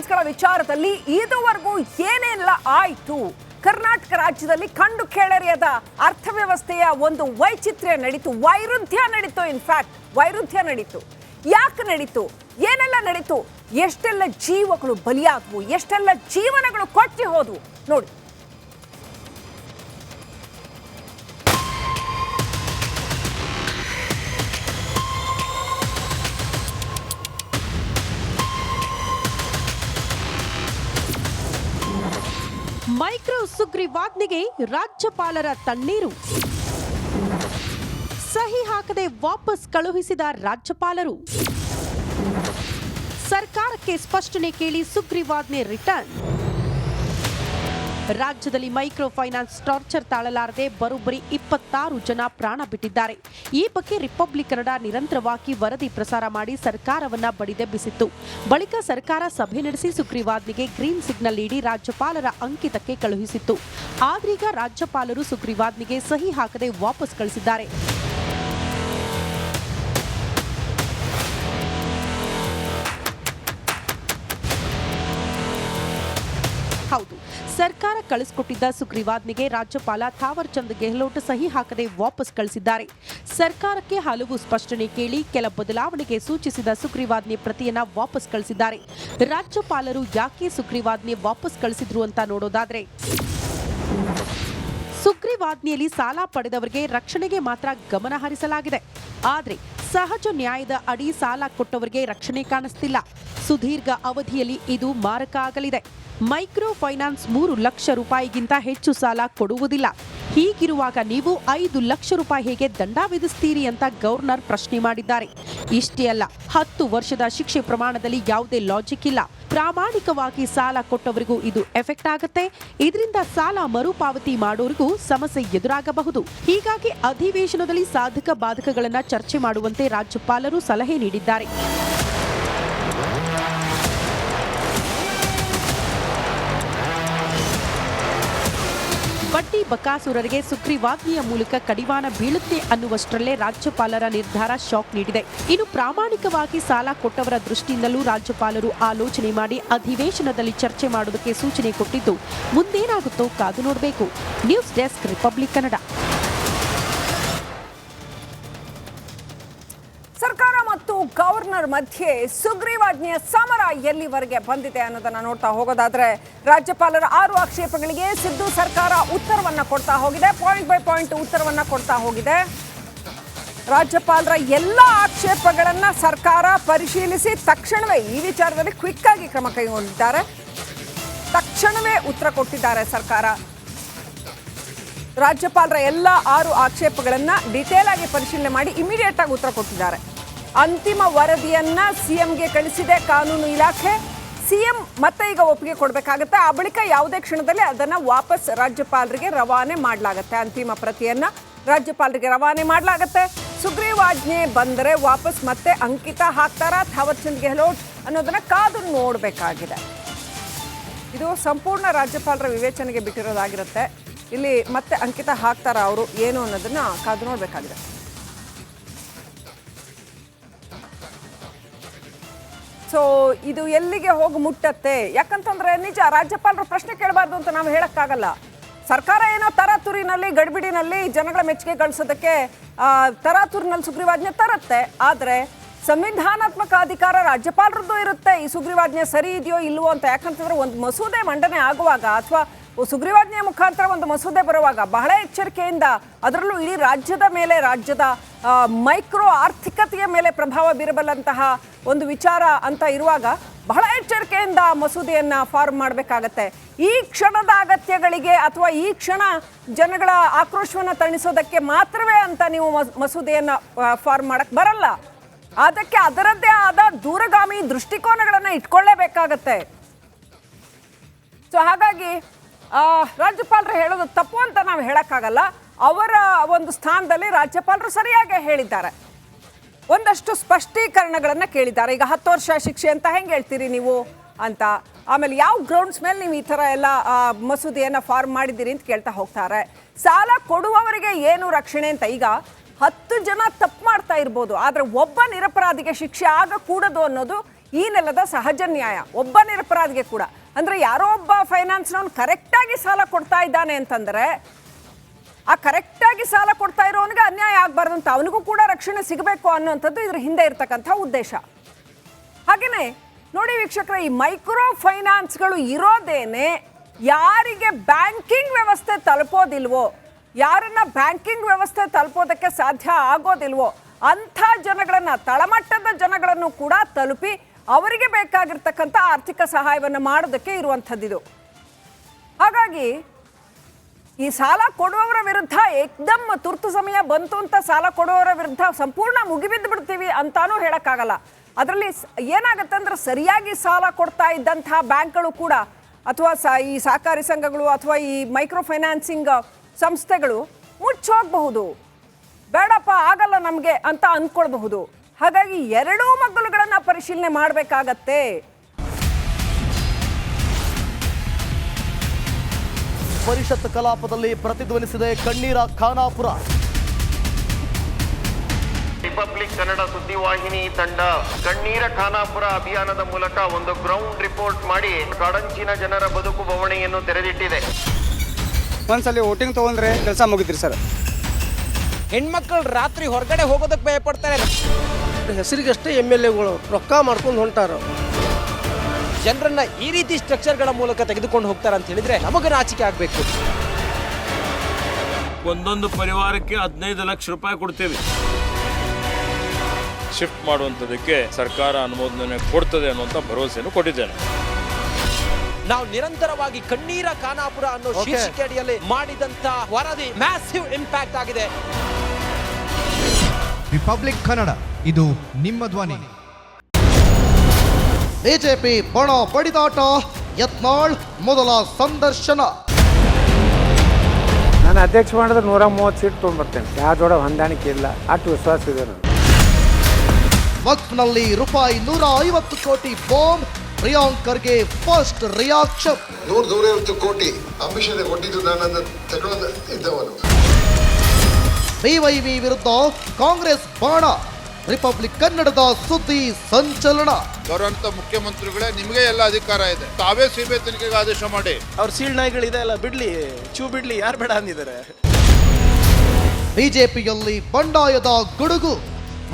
ಫೈನಾನ್ಸ್ಗಳ ವಿಚಾರದಲ್ಲಿ ಇದುವರೆಗೂ ಏನೆಲ್ಲ ಆಯಿತು, ಕರ್ನಾಟಕ ರಾಜ್ಯದಲ್ಲಿ ಕಂಡು ಕೇಳರಿಯದ ಅರ್ಥವ್ಯವಸ್ಥೆಯ ಒಂದು ವೈಚಿತ್ರ್ಯ ನಡೀತು, ವೈರುಧ್ಯ ನಡೀತು. ಇನ್ಫ್ಯಾಕ್ಟ್ ವೈರುಧ್ಯ ನಡೀತು. ಯಾಕೆ ನಡೀತು, ಏನೆಲ್ಲ ನಡೀತು, ಎಷ್ಟೆಲ್ಲ ಜೀವಗಳು ಬಲಿಯಾದವು, ಎಷ್ಟೆಲ್ಲ ಜೀವನಗಳು ಕೊಚ್ಚಿ ಹೋದವು ನೋಡಿ. ಮೈಕ್ರೋ ಸುಗ್ರೀವಾಜ್ಞೆಗೆ ರಾಜ್ಯಪಾಲರ ತಣ್ಣೀರು. ಸಹಿ ಹಾಕದೆ ವಾಪಸ್ ಕಳುಹಿಸಿದ ರಾಜ್ಯಪಾಲರು. ಸರ್ಕಾರಕ್ಕೆ ಸ್ಪಷ್ಟನೆ ಕೇಳಿ ಸುಗ್ರೀವಾಜ್ಞೆ ರಿಟರ್ನ್. ರಾಜ್ಯದಲ್ಲಿ ಮೈಕ್ರೋ ಫೈನಾನ್ಸ್ ಟಾರ್ಚರ್ ತಾಳಲಾರದೆ ಬರೋಬ್ಬರಿ 26 ಜನ ಪ್ರಾಣ ಬಿಟ್ಟಿದ್ದಾರೆ. ಈ ಬಗ್ಗೆ ರಿಪಬ್ಲಿಕ್ ಕನ್ನಡ ನಿರಂತರವಾಗಿ ವರದಿ ಪ್ರಸಾರ ಮಾಡಿ ಸರ್ಕಾರವನ್ನ ಬಡಿದೆಬ್ಬಿಸಿತ್ತು. ಬಳಿಕ ಸರ್ಕಾರ ಸಭೆ ನಡೆಸಿ ಸುಗ್ರೀವಾಜ್ಞೆಗೆ ಗ್ರೀನ್ ಸಿಗ್ನಲ್ ನೀಡಿ ರಾಜ್ಯಪಾಲರ ಅಂಕಿತಕ್ಕೆ ಕಳುಹಿಸಿತ್ತು. ಆದ್ರೀಗ ರಾಜ್ಯಪಾಲರು ಸುಗ್ರೀವಾಜ್ಞೆಗೆ ಸಹಿ ಹಾಕದೆ ವಾಪಸ್ ಕಳಿಸಿದ್ದಾರೆ. ಹೌದು, ಸರ್ಕಾರ ಕಳಿಸಿಕೊಟ್ಟಿದ್ದ ಸುಗ್ರೀವಾಜ್ಞೆಗೆ ರಾಜ್ಯಪಾಲ ಥಾವರ್ ಚಂದ್ ಗೆಹ್ಲೋಟ್ ಸಹಿ ಹಾಕದೆ ವಾಪಸ್ ಕಳಿಸಿದ್ದಾರೆ. ಸರ್ಕಾರಕ್ಕೆ ಹಲವು ಸ್ಪಷ್ಟನೆ ಕೇಳಿ ಕೆಲ ಬದಲಾವಣೆಗೆ ಸೂಚಿಸಿದ ಸುಗ್ರೀವಾಜ್ಞೆ ಪ್ರತಿಯನ್ನ ವಾಪಸ್ ಕಳಿಸಿದ್ದಾರೆ. ರಾಜ್ಯಪಾಲರು ಯಾಕೆ ಸುಗ್ರೀವಾಜ್ಞೆ ವಾಪಸ್ ಕಳಿಸಿದ್ರು ಅಂತ ನೋಡೋದಾದ್ರೆ, ಸುಗ್ರೀವಾಜ್ಞೆಯಲ್ಲಿ ಸಾಲ ಪಡೆದವರಿಗೆ ರಕ್ಷಣೆಗೆ ಮಾತ್ರ ಗಮನ ಹರಿಸಲಾಗಿದೆ. ಆದರೆ ಸಹಜ ನ್ಯಾಯದ ಅಡಿ ಸಾಲ ಕೊಟ್ಟವರಿಗೆ ರಕ್ಷಣೆ ಕಾಣಿಸ್ತಿಲ್ಲ. ಸುದೀರ್ಘ ಅವಧಿಯಲ್ಲಿ ಇದು ಮಾರಕ ಆಗಲಿದೆ. ಮೈಕ್ರೋ ಫೈನಾನ್ಸ್ 3 ಲಕ್ಷ ರೂಪಾಯಿಗಿಂತ ಹೆಚ್ಚು ಸಾಲ ಕೊಡುವುದಿಲ್ಲ. ಹೀಗಿರುವಾಗ ನೀವು 5 ಲಕ್ಷ ರೂಪಾಯಿ ಹೇಗೆ ದಂಡ ವಿಧಿಸ್ತೀರಿ ಅಂತ ಗವರ್ನರ್ ಪ್ರಶ್ನೆ ಮಾಡಿದ್ದಾರೆ. ಇಷ್ಟೇ ಅಲ್ಲ, 10 ವರ್ಷದ ಶಿಕ್ಷೆ ಪ್ರಮಾಣದಲ್ಲಿ ಯಾವುದೇ ಲಾಜಿಕ್ ಇಲ್ಲ. ಪ್ರಾಮಾಣಿಕವಾಗಿ ಸಾಲ ಕೊಟ್ಟವರಿಗೂ ಇದು ಎಫೆಕ್ಟ್ ಆಗುತ್ತೆ. ಇದರಿಂದ ಸಾಲ ಮರುಪಾವತಿ ಮಾಡೋರಿಗೂ ಸಮಸ್ಯೆ ಎದುರಾಗಬಹುದು. ಹೀಗಾಗಿ ಅಧಿವೇಶನದಲ್ಲಿ ಸಾಧಕ ಬಾಧಕಗಳನ್ನು ಚರ್ಚೆ ಮಾಡುವಂತೆ ರಾಜ್ಯಪಾಲರು ಸಲಹೆ ನೀಡಿದ್ದಾರೆ. ಬಡ್ಡಿ ಬಕಾಸುರರಿಗೆ ಸುಗ್ರೀವಾಜ್ಞೆಯ ಮೂಲಕ ಕಡಿವಾಣ ಬೀಳುತ್ತೆ ಅನ್ನುವಷ್ಟರಲ್ಲೇ ರಾಜ್ಯಪಾಲರ ನಿರ್ಧಾರ ಶಾಕ್ ನೀಡಿದೆ. ಇನ್ನು ಪ್ರಾಮಾಣಿಕವಾಗಿ ಸಾಲ ಕೊಟ್ಟವರ ದೃಷ್ಟಿಯಿಂದಲೂ ರಾಜ್ಯಪಾಲರು ಆಲೋಚನೆ ಮಾಡಿ ಅಧಿವೇಶನದಲ್ಲಿ ಚರ್ಚೆ ಮಾಡೋದಕ್ಕೆ ಸೂಚನೆ ಕೊಟ್ಟಿದ್ದು, ಮುಂದೇನಾಗುತ್ತೋ ಕಾದು ನೋಡಬೇಕು. News desk, republic Kannada. ಸರ್ಕಾರ ಮತ್ತು ಗವರ್ನರ್ ಮಧ್ಯೆ ಸುಗ್ರೀವಾಜ್ಞೆಯ ಸಮರ ಎಲ್ಲಿವರೆಗೆ ಬಂದಿದೆ ಅನ್ನೋದನ್ನ ನೋಡ್ತಾ ಹೋಗೋದಾದ್ರೆ, ರಾಜ್ಯಪಾಲರ 6 ಆಕ್ಷೇಪಗಳಿಗೆ ಸಿದ್ದು ಸರ್ಕಾರ ಉತ್ತರವನ್ನ ಕೊಡ್ತಾ ಹೋಗಿದೆ. ಪಾಯಿಂಟ್ ಬೈ ಪಾಯಿಂಟ್ ಉತ್ತರವನ್ನ ಕೊಡ್ತಾ ಹೋಗಿದೆ. ರಾಜ್ಯಪಾಲರ ಎಲ್ಲ ಆಕ್ಷೇಪಗಳನ್ನ ಸರ್ಕಾರ ಪರಿಶೀಲಿಸಿ ತಕ್ಷಣವೇ ಈ ವಿಚಾರದಲ್ಲಿ ಕ್ವಿಕ್ ಆಗಿ ಕ್ರಮ ಕೈಗೊಂಡಿದ್ದಾರೆ. ತಕ್ಷಣವೇ ಉತ್ತರ ಕೊಟ್ಟಿದ್ದಾರೆ ಸರ್ಕಾರ. ರಾಜ್ಯಪಾಲರ ಎಲ್ಲ 6 ಆಕ್ಷೇಪಗಳನ್ನ ಡಿಟೇಲ್ ಆಗಿ ಪರಿಶೀಲನೆ ಮಾಡಿ ಇಮಿಡಿಯೇಟ್ ಆಗಿ ಉತ್ತರ ಕೊಟ್ಟಿದ್ದಾರೆ. ಅಂತಿಮ ವರದಿಯನ್ನ ಸಿಎಂಗೆ ಕಳಿಸಿದೆ ಕಾನೂನು ಇಲಾಖೆ. ಸಿಎಂ ಮತ್ತೆ ಈಗ ಒಪ್ಪಿಗೆ ಕೊಡಬೇಕಾಗುತ್ತೆ. ಆ ಬಳಿಕ ಯಾವುದೇ ಕ್ಷಣದಲ್ಲಿ ಅದನ್ನ ವಾಪಸ್ ರಾಜ್ಯಪಾಲರಿಗೆ ರವಾನೆ ಮಾಡಲಾಗುತ್ತೆ. ಅಂತಿಮ ಪ್ರತಿಯನ್ನ ರಾಜ್ಯಪಾಲರಿಗೆ ರವಾನೆ ಮಾಡಲಾಗುತ್ತೆ. ಸುಗ್ರೀವಾಜ್ಞೆ ಬಂದರೆ ವಾಪಸ್ ಮತ್ತೆ ಅಂಕಿತ ಹಾಕ್ತಾರಾ ಥಾವರ್ ಚಂದ್ ಗೆಹ್ಲೋಟ್ ಅನ್ನೋದನ್ನ ಕಾದು ನೋಡಬೇಕಾಗಿದೆ. ಇದು ಸಂಪೂರ್ಣ ರಾಜ್ಯಪಾಲರ ವಿವೇಚನೆಗೆ ಬಿಟ್ಟಿರೋದಾಗಿರುತ್ತೆ. ಇಲ್ಲಿ ಮತ್ತೆ ಅಂಕಿತ ಹಾಕ್ತಾರ ಅವರು ಏನು ಅನ್ನೋದನ್ನ ಕಾದು ನೋಡಬೇಕಾಗಿದೆ. ಸೊ ಇದು ಎಲ್ಲಿಗೆ ಹೋಗಿ ಮುಟ್ಟತ್ತೆ? ಯಾಕಂತಂದ್ರೆ ನಿಜ ರಾಜ್ಯಪಾಲರು ಪ್ರಶ್ನೆ ಕೇಳಬಾರ್ದು ಅಂತ ನಾವು ಹೇಳಕ್ಕಾಗಲ್ಲ. ಸರ್ಕಾರ ಏನೋ ತರಾತುರಿನಲ್ಲಿ ಗಡಿಬಿಡಿನಲ್ಲಿ ಜನಗಳ ಮೆಚ್ಚುಗೆ ಗಳಿಸೋದಕ್ಕೆ ತರಾತುರಿನಲ್ಲಿ ಸುಗ್ರೀವಾಜ್ಞೆ ತರುತ್ತೆ. ಆದರೆ ಸಂವಿಧಾನಾತ್ಮಕ ಅಧಿಕಾರ ರಾಜ್ಯಪಾಲರದ್ದು ಇರುತ್ತೆ ಈ ಸುಗ್ರೀವಾಜ್ಞೆ ಸರಿ ಇದೆಯೋ ಇಲ್ವೋ ಅಂತ. ಯಾಕಂತಂದ್ರೆ ಒಂದು ಮಸೂದೆ ಮಂಡನೆ ಆಗುವಾಗ ಅಥವಾ ಸುಗ್ರೀವಾಜ್ಞೆಯ ಮುಖಾಂತರ ಒಂದು ಮಸೂದೆ ಬರುವಾಗ ಬಹಳ ಎಚ್ಚರಿಕೆಯಿಂದ, ಅದರಲ್ಲೂ ಇಡೀ ರಾಜ್ಯದ ಮೇಲೆ, ರಾಜ್ಯದ ಮೈಕ್ರೋ ಆರ್ಥಿಕತೆಯ ಮೇಲೆ ಪ್ರಭಾವ ಬೀರಬಲ್ಲಂತಹ ಒಂದು ವಿಚಾರ ಅಂತ ಇರುವಾಗ ಬಹಳ ಎಚ್ಚರಿಕೆಯಿಂದ ಮಸೂದೆಯನ್ನ ಫಾರ್ಮ್ ಮಾಡಬೇಕಾಗತ್ತೆ. ಈ ಕ್ಷಣದ ಅಗತ್ಯಗಳಿಗೆ ಅಥವಾ ಈ ಕ್ಷಣ ಜನಗಳ ಆಕ್ರೋಶವನ್ನು ತಣಿಸೋದಕ್ಕೆ ಮಾತ್ರವೇ ಅಂತ ನೀವು ಮಸೂದೆಯನ್ನ ಫಾರ್ಮ್ ಮಾಡಕ್ ಬರಲ್ಲ. ಅದಕ್ಕೆ ಅದರದ್ದೇ ಆದ ದೂರಗಾಮಿ ದೃಷ್ಟಿಕೋನಗಳನ್ನು ಇಟ್ಕೊಳ್ಳೇಬೇಕಾಗತ್ತೆ. ಸೊ ಹಾಗಾಗಿ ರಾಜ್ಯಪಾಲರು ಹೇಳೋದು ತಪ್ಪು ಅಂತ ನಾವು ಹೇಳಕ್ಕಾಗಲ್ಲ. ಅವರ ಒಂದು ಸ್ಥಾನದಲ್ಲಿ ರಾಜ್ಯಪಾಲರು ಸರಿಯಾಗಿ ಹೇಳಿದ್ದಾರೆ. ಒಂದಷ್ಟು ಸ್ಪಷ್ಟೀಕರಣಗಳನ್ನು ಕೇಳಿದ್ದಾರೆ. ಈಗ 10 ವರ್ಷ ಶಿಕ್ಷೆ ಅಂತ ಹೆಂಗೆ ಹೇಳ್ತೀರಿ ನೀವು ಅಂತ, ಆಮೇಲೆ ಯಾವ ಗ್ರೌಂಡ್ಸ್ ಮೇಲೆ ನೀವು ಈ ಥರ ಎಲ್ಲ ಮಸೂದೆಯನ್ನು ಫಾರ್ಮ್ ಮಾಡಿದ್ದೀರಿ ಅಂತ ಕೇಳ್ತಾ ಹೋಗ್ತಾರೆ. ಸಾಲ ಕೊಡುವವರಿಗೆ ಏನು ರಕ್ಷಣೆ ಅಂತ. ಈಗ 10 ಜನ ತಪ್ಪು ಮಾಡ್ತಾ ಇರ್ಬೋದು, ಆದರೆ ಒಬ್ಬ ನಿರಪರಾಧಿಗೆ ಶಿಕ್ಷೆ ಆಗಕೂಡದು ಅನ್ನೋದು ಈ ನೆಲದ ಸಹಜ ನ್ಯಾಯ ಒಬ್ಬ ನಿರಪರಾಧಿಗೆ ಕೂಡ. ಅಂದರೆ ಯಾರೋ ಒಬ್ಬ ಫೈನಾನ್ಸ್ನವನು ಕರೆಕ್ಟಾಗಿ ಸಾಲ ಕೊಡ್ತಾ ಇದ್ದಾನೆ ಅಂತಂದರೆ ಆ ಕರೆಕ್ಟಾಗಿ ಸಾಲ ಕೊಡ್ತಾ ಇರೋನಿಗೆ ಅನ್ಯಾಯ ಆಗಬಾರ್ದು ಅಂತ, ಅವನಿಗೂ ಕೂಡ ರಕ್ಷಣೆ ಸಿಗಬೇಕು ಅನ್ನೋಂಥದ್ದು ಇದ್ರ ಹಿಂದೆ ಇರ್ತಕ್ಕಂಥ ಉದ್ದೇಶ. ಹಾಗೆಯೇ ನೋಡಿ ವೀಕ್ಷಕರೇ, ಈ ಮೈಕ್ರೋ ಫೈನಾನ್ಸ್ಗಳು ಇರೋದೇನೆ ಯಾರಿಗೆ ಬ್ಯಾಂಕಿಂಗ್ ವ್ಯವಸ್ಥೆ ತಲುಪೋದಿಲ್ವೋ, ಯಾರನ್ನ ಬ್ಯಾಂಕಿಂಗ್ ವ್ಯವಸ್ಥೆ ತಲುಪೋದಕ್ಕೆ ಸಾಧ್ಯ ಆಗೋದಿಲ್ವೋ ಅಂಥ ಜನಗಳನ್ನು, ತಳಮಟ್ಟದ ಜನಗಳನ್ನು ಕೂಡ ತಲುಪಿ ಅವರಿಗೆ ಬೇಕಾಗಿರ್ತಕ್ಕಂಥ ಆರ್ಥಿಕ ಸಹಾಯವನ್ನು ಮಾಡೋದಕ್ಕೆ ಇರುವಂಥದ್ದಿದು. ಹಾಗಾಗಿ ಈ ಸಾಲ ಕೊಡುವವರ ವಿರುದ್ಧ ಏಕ್ದಮ್ ತುರ್ತು ಸಮಯ ಬಂತು ಅಂತ ಸಾಲ ಕೊಡುವವರ ವಿರುದ್ಧ ಸಂಪೂರ್ಣ ಮುಗಿಬಿದ್ದು ಬಿಡ್ತೀವಿ ಅಂತಾನೂ ಹೇಳೋಕ್ಕಾಗಲ್ಲ. ಅದರಲ್ಲಿ ಏನಾಗುತ್ತೆ ಅಂದರೆ, ಸರಿಯಾಗಿ ಸಾಲ ಕೊಡ್ತಾ ಇದ್ದಂತಹ ಬ್ಯಾಂಕ್ಗಳು ಕೂಡ ಅಥವಾ ಈ ಸಹಕಾರಿ ಸಂಘಗಳು ಅಥವಾ ಈ ಮೈಕ್ರೋ ಫೈನಾನ್ಸಿಂಗ್ ಸಂಸ್ಥೆಗಳು ಮುಚ್ಚೋಗಬಹುದು, ಬೇಡಪ್ಪ ಆಗಲ್ಲ ನಮಗೆ ಅಂತ ಅಂದ್ಕೊಳ್ಬಹುದು. ಹಾಗಾಗಿ ಎರಡೂ ಮಗ್ಗಲುಗಳನ್ನು ಪರಿಶೀಲನೆ ಮಾಡಬೇಕಾಗತ್ತೆ. ಪರಿಷತ್ ಕಲಾಪದಲ್ಲಿ ಪ್ರತಿಧ್ವನಿಸಿದೆ ಕಣ್ಣೀರ ಖಾನಾಪುರ. ರಿಪಬ್ಲಿಕ್ ಕನ್ನಡ ಸುದ್ದಿವಾಹಿನಿ ತಂಡ ಕಣ್ಣೀರ ಖಾನಾಪುರ ಅಭಿಯಾನದ ಮೂಲಕ ಒಂದು ಗ್ರೌಂಡ್ ರಿಪೋರ್ಟ್ ಮಾಡಿ ಕಾಡಂಚಿನ ಜನರ ಬದುಕು ಬವಣೆಯನ್ನು ತೆರೆದಿಟ್ಟಿದೆ. ಒಂದ್ಸಲಿ ವೋಟಿಂಗ್ ತಗೊಂಡ್ರೆ ಕೆಲಸ ಮುಗಿದ್ರಿ ಸರ್. ಹೆಣ್ಮಕ್ಳು ರಾತ್ರಿ ಹೊರಗಡೆ ಹೋಗೋದಕ್ಕೆ ಭಯ ಪಡ್ತಾರೆ. ಹೆಸರಿಗಷ್ಟೇ MLAಗಳು ರೊಕ್ಕ ಮಾಡ್ಕೊಂಡು ಹೊಂಟಾರ. ಜನರನ್ನ ಈ ರೀತಿ ಸ್ಟ್ರಕ್ಚರ್ಗಳ ಮೂಲಕ ತೆಗೆದುಕೊಂಡು ಹೋಗ್ತಾರೆ ಅಂತ ಹೇಳಿದ್ರೆ ನಮಗೆ ನಾಚಿಕೆ ಆಗಬೇಕು. ಒಂದೊಂದು ಪರಿವಾರಕ್ಕೆ 15 ಲಕ್ಷ ರೂಪಾಯಿ ಕೊಡ್ತೀವಿ. ಶಿಫ್ಟ್ ಮಾಡುವಂಥದ್ದಕ್ಕೆ ಸರ್ಕಾರ ಅನುಮೋದನೆ ಕೊಡ್ತದೆ ಅನ್ನುವಂಥ ಭರವಸೆಯನ್ನು ಕೊಟ್ಟಿದ್ದೇನೆ. ನಾವು ನಿರಂತರವಾಗಿ ಕಣ್ಣೀರ ಖಾನಾಪುರ ಅನ್ನೋ ಶೀರ್ಷಿಕೆ ಅಡಿಯಲ್ಲಿ ಮಾಡಿದಂತ ವರದಿ ಮ್ಯಾಸಿವ್ ಇಂಪ್ಯಾಕ್ಟ್ ಆಗಿದೆ. ರಿಪಬ್ಲಿಕ್ ಕನ್ನಡ, ಇದು ನಿಮ್ಮ ಧ್ವನಿ. ಬಿಜೆಪಿ ಬಣ ಬಡಿದಾಟ, ಯತ್ನಾಳ್ ಮೊದಲ ಸಂದರ್ಶನ. ನಾನು ಅಧ್ಯಕ್ಷ ಮಾಡಿದ್ರೆ 130 ಸೀಟ್ ತೊಗೊಂಡ್ಬರ್ತೇನೆ. ಯಾವ ಜೋಡ ಹೊಂದಾಣಿಕೆ ಇಲ್ಲ, ಅಷ್ಟು ವಿಶ್ವಾಸ ಇದೆ ನನಗೆ. ವಕ್ಫ್ನಲ್ಲಿ ರೂಪಾಯಿ 150 ಕೋಟಿ bomb, Priyank Kharge first reaction. 150 ಕೋಟಿ ಅಂಬಿಷನ್ ಕೊಟ್ಟಿದ್ದು ನಾನು ತಗೊಂಡು ಇದ್ದವನು. ಬಿವೈವಿ ವಿರುದ್ಧ ಕಾಂಗ್ರೆಸ್ ಬಾಣ, ರಿಪಬ್ಲಿಕ್ ಕನ್ನಡದ ಸುದ್ದಿ ಸಂಚಲನ. ಬರುವಂತ ಮುಖ್ಯಮಂತ್ರಿಗಳೇ, ನಿಮಗೆ ಎಲ್ಲ ಅಧಿಕಾರ ಇದೆ, ತಾವೇ ಸಿಬಿಐ ತನಿಖೆಗೆ ಆದೇಶ ಮಾಡಿ. ಅವ್ರ ಸೀಳ್ ನಾಯಿಗಳಿದೆ ಅಲ್ಲ, ಬಿಡ್ಲಿ ಬಿಡ್ಲಿ, ಯಾರು ಬೇಡ ಅಂದಿದ್ದಾರೆ. ಬಿಜೆಪಿಯಲ್ಲಿ ಬಂಡಾಯದ ಗುಡುಗು,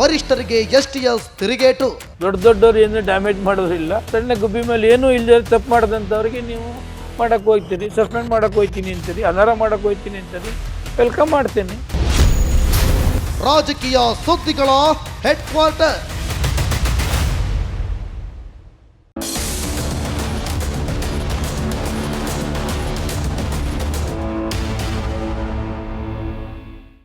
ವರಿಷ್ಠರಿಗೆ STS ತಿರುಗೇಟು. ದೊಡ್ಡವ್ರು ಏನು ಡ್ಯಾಮೇಜ್ ಮಾಡೋದಿಲ್ಲ. ಸಣ್ಣ ಗುಬ್ಬಿ ಮೇಲೆ ಏನೂ ಇಲ್ಲದೆ ತಪ್ಪು ಮಾಡಿದಂಥವ್ರಿಗೆ ನೀವು ಮಾಡಕ್ಕೆ ಹೋಗ್ತೀರಿ, ಸಸ್ಪೆಂಡ್ ಮಾಡಕ್ಕೆ ಹೋಗ್ತೀನಿ ಅಂತೀರಿ, ಅನರ್ಹ ಮಾಡಕ್ಕೆ ಹೋಗ್ತೀನಿ ಅಂತೀರಿ, ವೆಲ್ಕಮ್ ಮಾಡ್ತೀನಿ. ರಾಜಕೀಯ ಸುದ್ದಿಗಳ ಹೆಡ್ ಕ್ವಾರ್ಟರ್